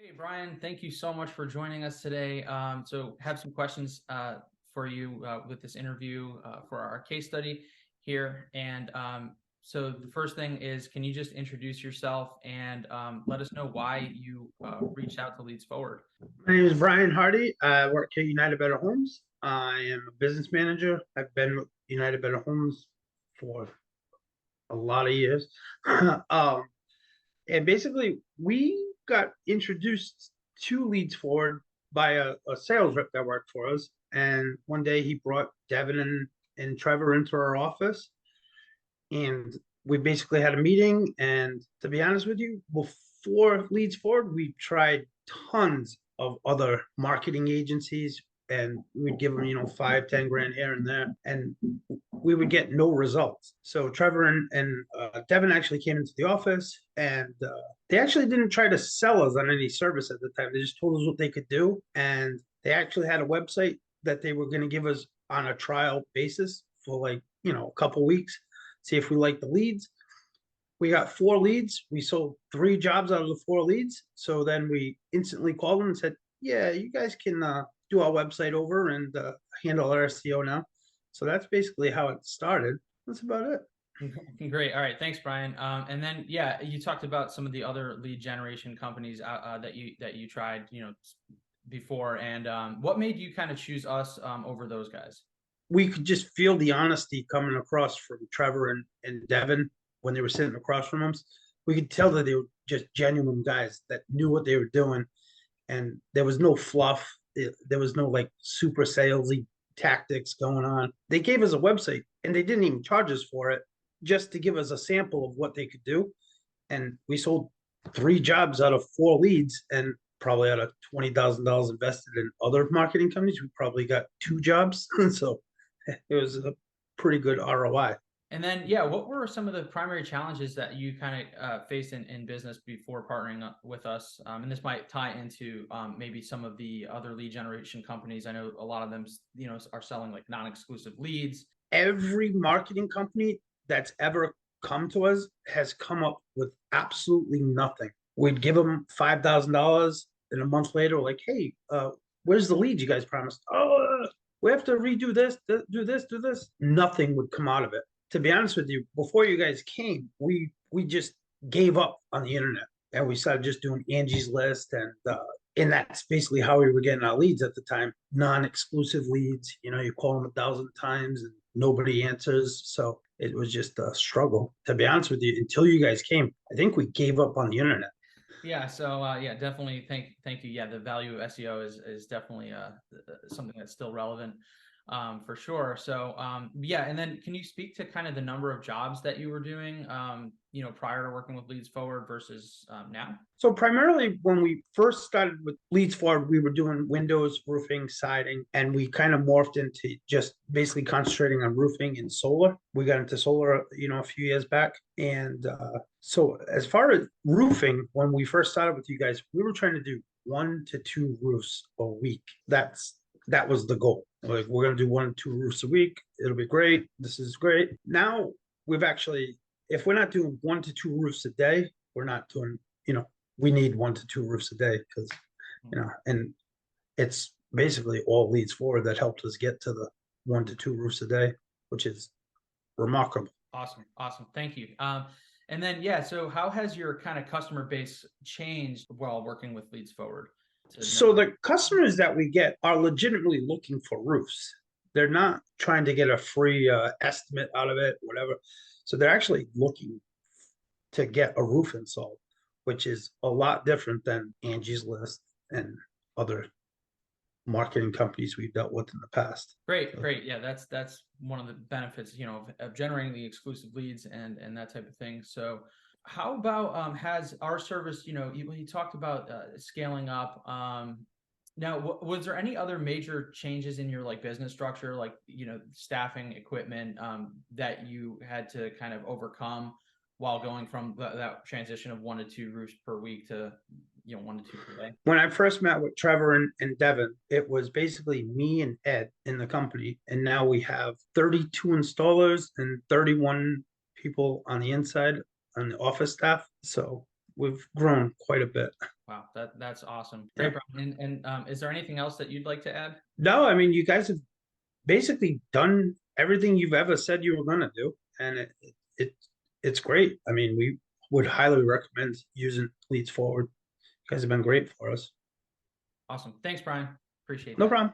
Hey, Brian, thank you so much for joining us today. So have some questions for you with this interview for our case study here. So the first thing is, can you just introduce yourself and let us know why you reached out to Leads Forward? My name is Brian Hardy. I work at United Better Homes. I am a business manager. I've been with United Better Homes for a lot of years. um, and basically, we got introduced to Leads Forward by a sales rep that worked for us. And one day he brought Devin and Trevor into our office. And we basically had a meeting. And to be honest with you, before Leads Forward, we tried tons of other marketing agencies, and we'd give them, 5, 10 grand here and there, and we would get no results. So Trevor and Devin actually came into the office, and they actually didn't try to sell us on any service at the time. They just told us what they could do, and they actually had a website that they were going to give us on a trial basis for, like, a couple weeks, see if we like the leads. We got 4 leads. We sold 3 jobs out of the 4 leads. So then we instantly called them and said, "Yeah, you guys can do our website over and handle our SEO now." So that's basically how it started. That's about it. Great. All right. Thanks, Brian. And then, yeah, you talked about some of the other lead generation companies that you tried, before. And what made you kind of choose us over those guys? We could just feel the honesty coming across from Trevor and Devin when they were sitting across from us. We could tell that they were just genuine guys that knew what they were doing, and there was no fluff. There was no like super salesy tactics going on. They gave us a website and they didn't even charge us for it, just to give us a sample of what they could do. And we sold 3 jobs out of 4 leads, and probably out of $20,000 invested in other marketing companies, we probably got 2 jobs. So it was a pretty good ROI. And then, yeah, what were some of the primary challenges that you kind of faced in business before partnering up with us? And this might tie into maybe some of the other lead generation companies. I know a lot of them, are selling like non-exclusive leads. Every marketing company that's ever come to us has come up with absolutely nothing. We'd give them $5,000, and a month later, like, "Hey, where's the lead you guys promised?" "Oh, we have to redo this, do this, do this." Nothing would come out of it. To be honest with you, before you guys came, we just gave up on the internet, and we started just doing Angie's List, and that's basically how we were getting our leads at the time. Non-exclusive leads. You call them 1,000 times and nobody answers. So it was just a struggle. To be honest with you, until you guys came, I think we gave up on the internet. Yeah, so yeah, definitely thank you. Yeah, the value of SEO is definitely something that's still relevant for sure. So yeah, and then can you speak to kind of the number of jobs that you were doing prior to working with Leads Forward versus now? So primarily when we first started with Leads Forward, we were doing windows, roofing, siding, and we kind of morphed into just basically concentrating on roofing and solar. We got into solar, a few years back. And so as far as roofing, when we first started with you guys, we were trying to do 1 to 2 roofs a week. That was the goal. Like, we're gonna do 1 to 2 roofs a week. It'll be great. This is great. Now we've actually, if we're not doing 1 to 2 roofs a day, we're not doing, we need 1 to 2 roofs a day, because, and it's basically all Leads Forward that helped us get to the 1 to 2 roofs a day, which is remarkable. Awesome, awesome, thank you. And then yeah, so how has your kind of customer base changed while working with Leads Forward? So the customers that we get are legitimately looking for roofs. They're not trying to get a free estimate out of it, whatever. So they're actually looking to get a roof installed, which is a lot different than Angie's List and other marketing companies we've dealt with in the past. Great, great. Yeah, that's one of the benefits, of generating the exclusive leads and that type of thing. So how about has our service, you talked about scaling up. Now, was there any other major changes in your like business structure, like, staffing, equipment, that you had to kind of overcome while going from that transition of 1 to 2 roofs per week to 1 to 2 per day? When I first met with Trevor and Devin, it was basically me and Ed in the company. And now we have 32 installers and 31 people on the inside on the office staff. So we've grown quite a bit. Wow, that's awesome. Yeah. Great, Brian. And is there anything else that you'd like to add? No, I mean, you guys have basically done everything you've ever said you were gonna do, and it it's great. I mean, we would highly recommend using Leads Forward. You guys have been great for us. Awesome. Thanks, Brian. Appreciate No that. problem.